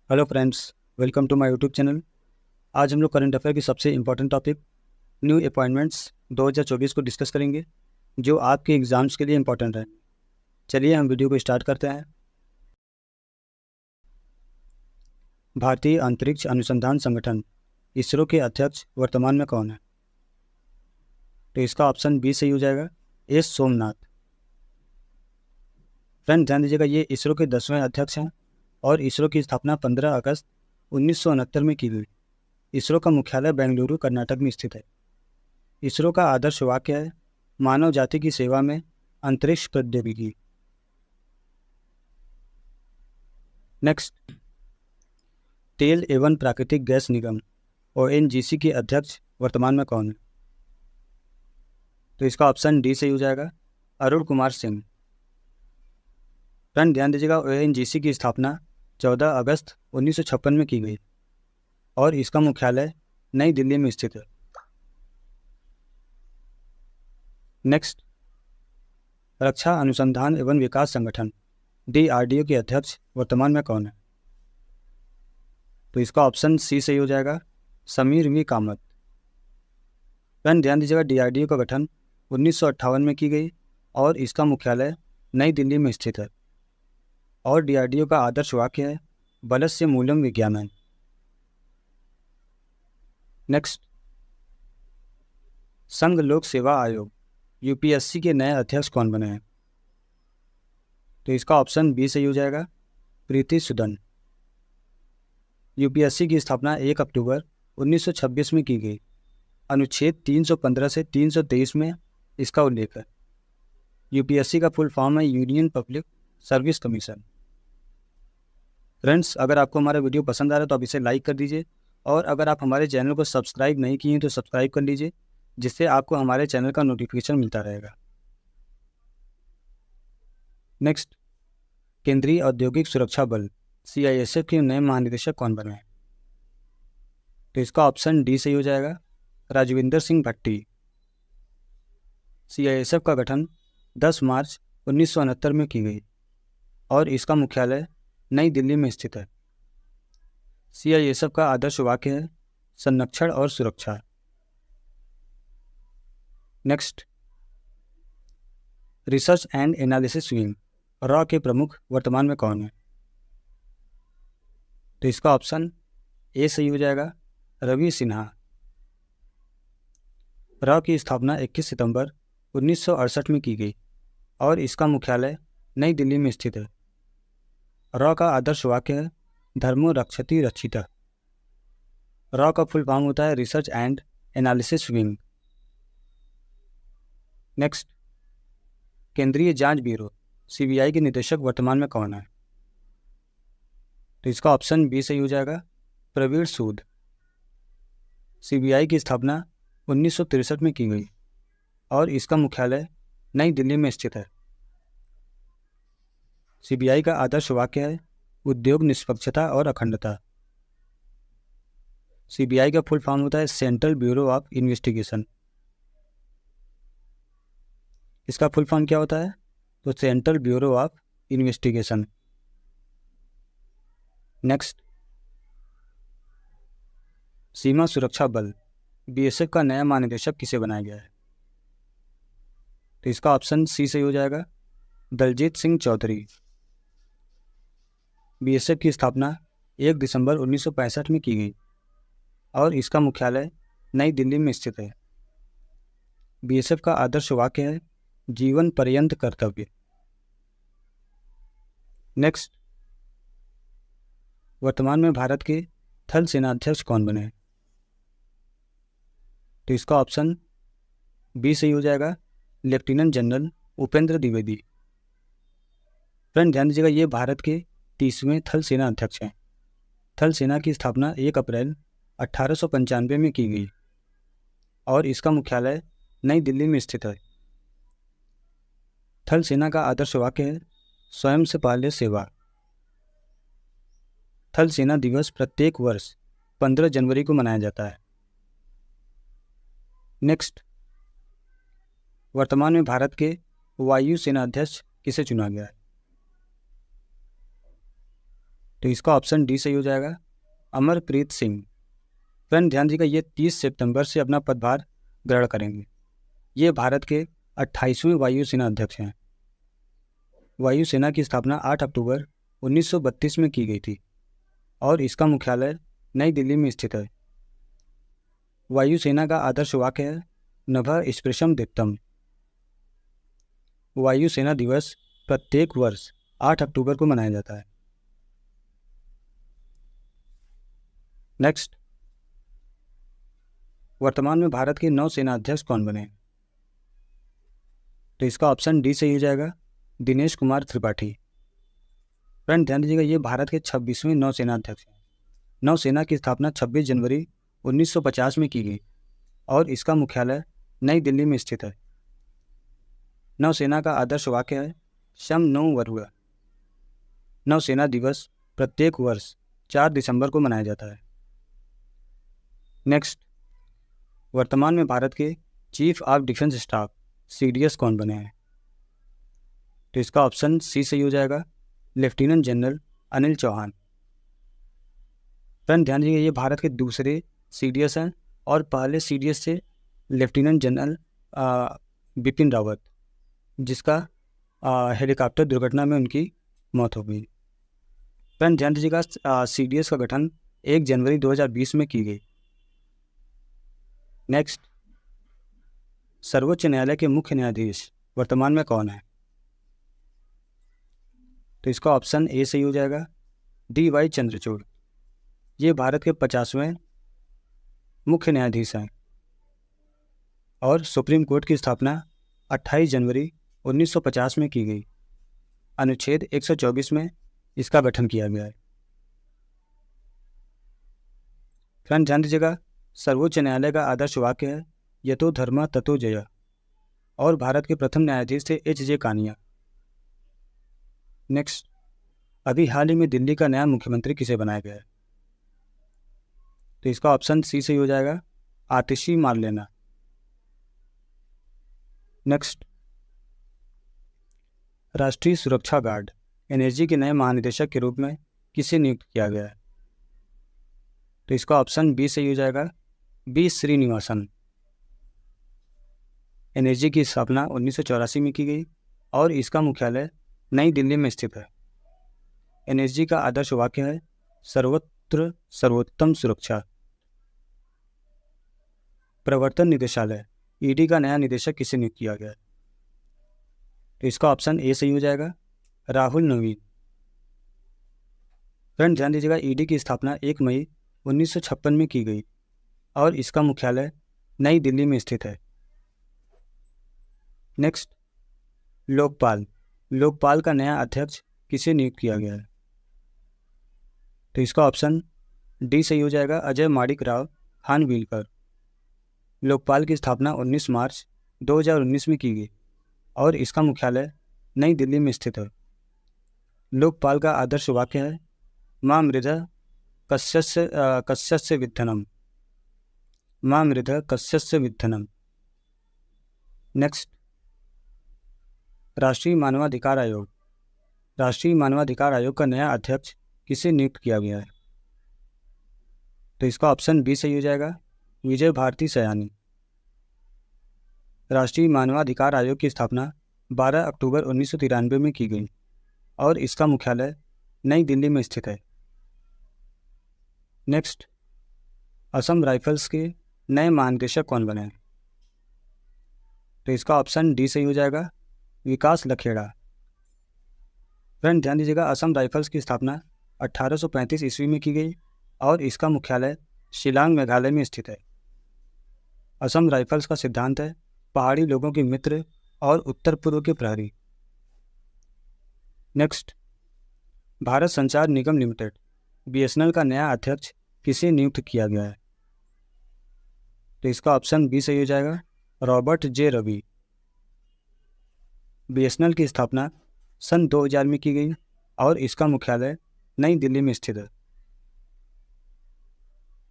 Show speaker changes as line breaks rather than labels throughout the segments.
Hello friends, welcome to my YouTube channel. आज हम लोग करंट अफेयर की सबसे इम्पोर्टेंट टॉपिक न्यू अपॉइंटमेंट्स 2024 को डिस्कस करेंगे, जो आपके एग्ज़ाम्स के लिए इम्पोर्टेंट है। चलिए हम वीडियो को स्टार्ट करते हैं। भारतीय अंतरिक्ष अनुसंधान संगठन इसरो के अध्यक्ष वर्तमान में कौन है? तो इसका ऑप्शन बी सही हो जाएगा, एस सोमनाथ। फ्रेंड ध्यान दीजिएगा, ये इसरो के 10वें अध्यक्ष हैं और इसरो की स्थापना 15 अगस्त 1969 में की गई। इसरो का मुख्यालय बेंगलुरु कर्नाटक में स्थित है। इसरो का आदर्श वाक्य है, मानव जाति की सेवा में अंतरिक्ष प्रौद्योगिकी। नेक्स्ट, तेल एवं प्राकृतिक गैस निगम ONGC के अध्यक्ष वर्तमान में कौन है? तो इसका ऑप्शन डी सही हो जाएगा, अरुण कुमार सिंह। फ्रेंड ध्यान दीजिएगा, ONGC की स्थापना 14 अगस्त 1956 में की गई और इसका मुख्यालय नई दिल्ली में स्थित है। नेक्स्ट, रक्षा अनुसंधान एवं विकास संगठन DRDO के अध्यक्ष वर्तमान में कौन है? तो इसका ऑप्शन सी सही हो जाएगा, समीर वी कामत। फ्रेंड ध्यान दीजिएगा, DRDO का गठन 1958 में की गई और इसका मुख्यालय नई दिल्ली में स्थित है और DRDO का आदर्श वाक्य है, बलस्य मूलम विज्ञानम। नेक्स्ट, संघ लोक सेवा आयोग UPSC के नए अध्यक्ष कौन बने हैं? तो इसका ऑप्शन बी सही हो जाएगा, प्रीति सुदन। UPSC की स्थापना 1 अक्टूबर 1926 में की गई। अनुच्छेद 315 से 323 में इसका उल्लेख है। UPSC का फुल फॉर्म है union public service commission. Friends, अगर आपको हमारा वीडियो पसंद आ रहा है तो आप इसे लाइक कर दीजिए और अगर आप हमारे चैनल को सब्सक्राइब नहीं किए हैं तो सब्सक्राइब कर लीजिए, जिससे आपको हमारे चैनल का नोटिफिकेशन मिलता रहेगा। नेक्स्ट, केंद्रीय औद्योगिक सुरक्षा बल CISF के नए महानिदेशक कौन बने हैं? तो इसका ऑप्शन डी सही हो जाएगा, राजविंदर सिंह भट्टी। CISF का गठन 10 मार्च 1969 में की गई और इसका मुख्यालय नई दिल्ली में स्थित है। CISF का आदर्श वाक्य है, संरक्षण और सुरक्षा। Next, research and analysis wing raw के प्रमुख वर्तमान में कौन है? तो इसका ऑप्शन ए सही हो जाएगा, रवि सिन्हा। रॉ की स्थापना 21 सितंबर 1968 में की गई और इसका मुख्यालय नई दिल्ली में स्थित है। रॉ का आदर्श वाक्य है, धर्मो रक्षति रक्षिता। रॉ का फुल फॉर्म होता है research and analysis wing. Next, केंद्रीय जांच ब्यूरो CBI के निदेशक वर्तमान में कौन है? तो इसका ऑप्शन बी सही हो जाएगा, प्रवीण सूद। CBI की स्थापना 1963 में की गई और इसका मुख्यालय नई दिल्ली में स्थित है। CBI का आदर्श वाक्य है, उद्योग निष्पक्षता और अखंडता। CBI का फुल फॉर्म होता है सेंट्रल ब्यूरो ऑफ इन्वेस्टिगेशन। इसका फुल फॉर्म क्या होता है? तो central bureau of investigation. Next, सीमा सुरक्षा बल BSF का नया महानिदेशक किसे बनाया गया है? तो इसका ऑप्शन सी सही हो जाएगा, दलजीत सिंह चौधरी। BSF की स्थापना 1 दिसंबर 1965 में की गई और इसका मुख्यालय नई दिल्ली में स्थित है। BSF का आदर्श वाक्य है, जीवन पर्यंत कर्तव्य। नेक्स्ट, वर्तमान में भारत के थल सेनाध्यक्ष कौन बने हैं? तो इसका ऑप्शन बी सही हो जाएगा, lieutenant general Upendra Dwivedi. Friend ध्यान दीजिएगा, ये भारत के 30वें थल सेना अध्यक्ष हैं। थल सेना की स्थापना 1 अप्रैल 1895 में की गई और इसका मुख्यालय नई दिल्ली में स्थित है। थल सेना का आदर्श वाक्य है, स्वयं से पहले सेवा। थल सेना दिवस प्रत्येक वर्ष 15 जनवरी को मनाया जाता है। नेक्स्ट, वर्तमान में भारत के वायु सेना अध्यक्ष किसे चुना गया है? तो इसका ऑप्शन डी सही हो जाएगा, अमरप्रीत सिंह। फ्रेंड ध्यान दीजिएगा, ये 30 सितंबर से अपना पदभार ग्रहण करेंगे। ये भारत के 28वें वायुसेना अध्यक्ष हैं। वायुसेना की स्थापना 8 अक्टूबर 1932 में की गई थी और इसका मुख्यालय नई दिल्ली में स्थित है। वायुसेना का आदर्श वाक्य है नभः स्पृशं दीप्तम्। वायुसेना दिवस प्रत्येक वर्ष 8 अक्टूबर को मनाया जाता है। नेक्स्ट, वर्तमान में भारत के नौसेना अध्यक्ष कौन बने? तो इसका ऑप्शन डी सही हो जाएगा, दिनेश कुमार त्रिपाठी। फ्रेंड ध्यान दीजिएगा, ये भारत के 26वें नौसेना अध्यक्ष हैं। नौसेना की स्थापना 26 जनवरी 1950 में की गई और इसका मुख्यालय नई दिल्ली में स्थित है। नौसेना का आदर्श वाक्य है शम नो वरुण। नौसेना दिवस प्रत्येक वर्ष 4 दिसंबर को मनाया जाता है। नेक्स्ट, वर्तमान में भारत के chief of defence staff CDS कौन बने हैं? तो इसका ऑप्शन सी सही हो जाएगा, lieutenant general Anil Chauhan. Friend ध्यान दीजिए, ये भारत के दूसरे CDS हैं और पहले CDS से लेफ्टिनेंट जनरल बिपिन रावत, जिसका हेलीकॉप्टर दुर्घटना में उनकी मौत हो गई। फ्रेंड ध्यान दीजिएगा, CDS का गठन 1 जनवरी 2020 में की गई। नेक्स्ट, सर्वोच्च न्यायालय के मुख्य न्यायाधीश वर्तमान में कौन है? तो इसका ऑप्शन ए सही हो जाएगा, DY चंद्रचूड़। ये भारत के 50वें मुख्य न्यायाधीश हैं और सुप्रीम कोर्ट की स्थापना 28 जनवरी 1950 में की गई। अनुच्छेद 124 में इसका गठन किया गया है। फ्रेंड ध्यान दीजिएगा, सर्वोच्च न्यायालय का आदर्श वाक्य है यतो धर्म ततो जय और भारत के प्रथम न्यायाधीश थे HJ कानिया। नेक्स्ट, अभी हाल ही में दिल्ली का नया मुख्यमंत्री किसे बनाया गया है? तो इसका ऑप्शन सी सही हो जाएगा, आतिशी मार्लेना। नेक्स्ट, राष्ट्रीय सुरक्षा गार्ड NSG के नए महानिदेशक के रूप में किसे नियुक्त किया गया है? तो इसका ऑप्शन बी सही हो जाएगा, B श्रीनिवासन। NSG की स्थापना 1984 में की गई और इसका मुख्यालय नई दिल्ली में स्थित है। NSG का आदर्श वाक्य है सर्वत्र सर्वोत्तम सुरक्षा। प्रवर्तन निदेशालय ED का नया निदेशक किसे नियुक्त किया गया है? तो इसका ऑप्शन ए सही हो जाएगा, राहुल नवीन। फ्रेंड ध्यान दीजिएगा, ED की स्थापना 1 मई 1956 में की गई और इसका मुख्यालय नई दिल्ली में स्थित है। नेक्स्ट, लोकपाल का नया अध्यक्ष किसे नियुक्त किया गया है? तो इसका ऑप्शन डी सही हो जाएगा, अजय माणिक राव खानविलकर। लोकपाल की स्थापना 19 मार्च 2019 में की गई और इसका मुख्यालय नई दिल्ली में स्थित है। लोकपाल का आदर्श वाक्य है मां मृधः कस्यस्य विद्धनम। मां मृधः कस्यस्य विद्धनम। नेक्स्ट, राष्ट्रीय मानवाधिकार आयोग का नया अध्यक्ष किसे नियुक्त किया गया है? तो इसका ऑप्शन बी सही हो जाएगा, विजय भारती सयानी। राष्ट्रीय मानवाधिकार आयोग की स्थापना 12 अक्टूबर 1993 में की गई और इसका मुख्यालय नई दिल्ली में स्थित है। नेक्स्ट, असम राइफल्स के नए महानिदेशक कौन बने हैं? तो इसका ऑप्शन डी सही हो जाएगा, विकास लखेड़ा। फ्रेंड ध्यान दीजिएगा, असम राइफल्स की स्थापना 1835 ईस्वी में की गई और इसका मुख्यालय शिलांग मेघालय में स्थित है। असम राइफल्स का सिद्धांत है पहाड़ी लोगों के मित्र और उत्तर पूर्व के प्रहरी। नेक्स्ट, भारत संचार निगम लिमिटेड BSNL का नया अध्यक्ष किसे नियुक्त किया गया है? तो इसका ऑप्शन बी सही हो जाएगा, रॉबर्ट J रवि। BSNL की स्थापना सन 2000 में की गई और इसका मुख्यालय नई दिल्ली में स्थित है।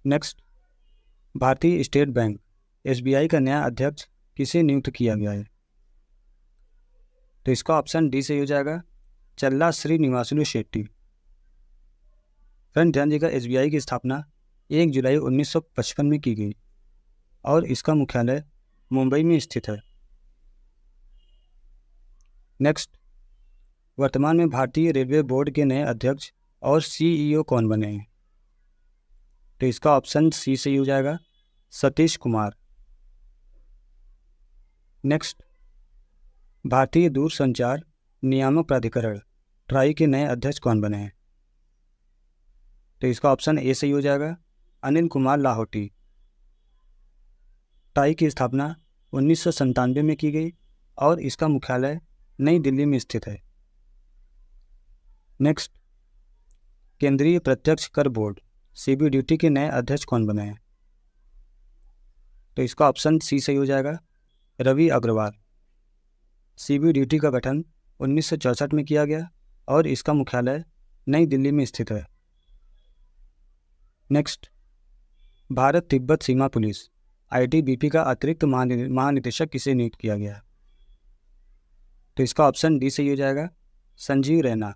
नेक्स्ट, भारतीय स्टेट बैंक SBI का नया अध्यक्ष किसे नियुक्त किया गया है? तो इसका ऑप्शन डी सही हो जाएगा, चल्ला श्रीनिवासुलु शेट्टी। फ्रेंड ध्यान दीजिएगा, SBI की स्थापना 1 जुलाई 1955 में की गई और इसका मुख्यालय मुंबई में स्थित है। नेक्स्ट, वर्तमान में भारतीय रेलवे बोर्ड के नए अध्यक्ष और CEO कौन बने हैं? तो इसका ऑप्शन सी सही हो जाएगा, सतीश कुमार। नेक्स्ट, भारतीय दूरसंचार नियामक प्राधिकरण ट्राई के नए अध्यक्ष कौन बने हैं? तो इसका ऑप्शन ए सही हो जाएगा, अनिल कुमार लाहौटी। ट्राई की स्थापना 1997 में की गई और इसका मुख्यालय नई दिल्ली में स्थित है। नेक्स्ट, केंद्रीय प्रत्यक्ष कर बोर्ड CBDT के नए अध्यक्ष कौन बने हैं? तो इसका ऑप्शन सी सही हो जाएगा, रवि अग्रवाल। CBDT का गठन 1964 में किया गया और इसका मुख्यालय नई दिल्ली में स्थित है। नेक्स्ट, भारत तिब्बत सीमा पुलिस ITBP का अतिरिक्त महानिदेशक किसे नियुक्त किया गया? तो इसका ऑप्शन डी सही हो जाएगा, संजीव रैना।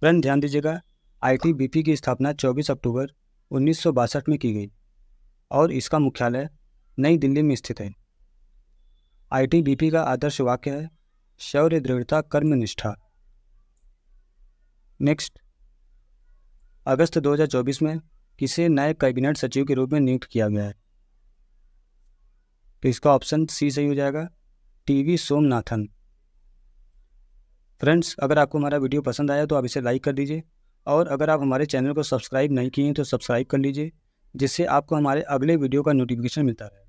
फ्रेंड ध्यान दीजिएगा, ITBP की स्थापना 24 अक्टूबर 1962 में की गई और इसका मुख्यालय नई दिल्ली में स्थित है। ITBP का आदर्श वाक्य है शौर्य, दृढ़ता, कर्मनिष्ठा। नेक्स्ट, अगस्त 2024 में किसे नए कैबिनेट सचिव के रूप में नियुक्त किया गया है? तो इसका ऑप्शन सी सही हो जाएगा, TV सोमनाथन। फ्रेंड्स, अगर आपको हमारा वीडियो पसंद आया तो आप इसे लाइक कर दीजिए और अगर आप हमारे चैनल को सब्सक्राइब नहीं किए हैं तो सब्सक्राइब कर लीजिए, जिससे आपको हमारे अगले वीडियो का नोटिफिकेशन मिलता है।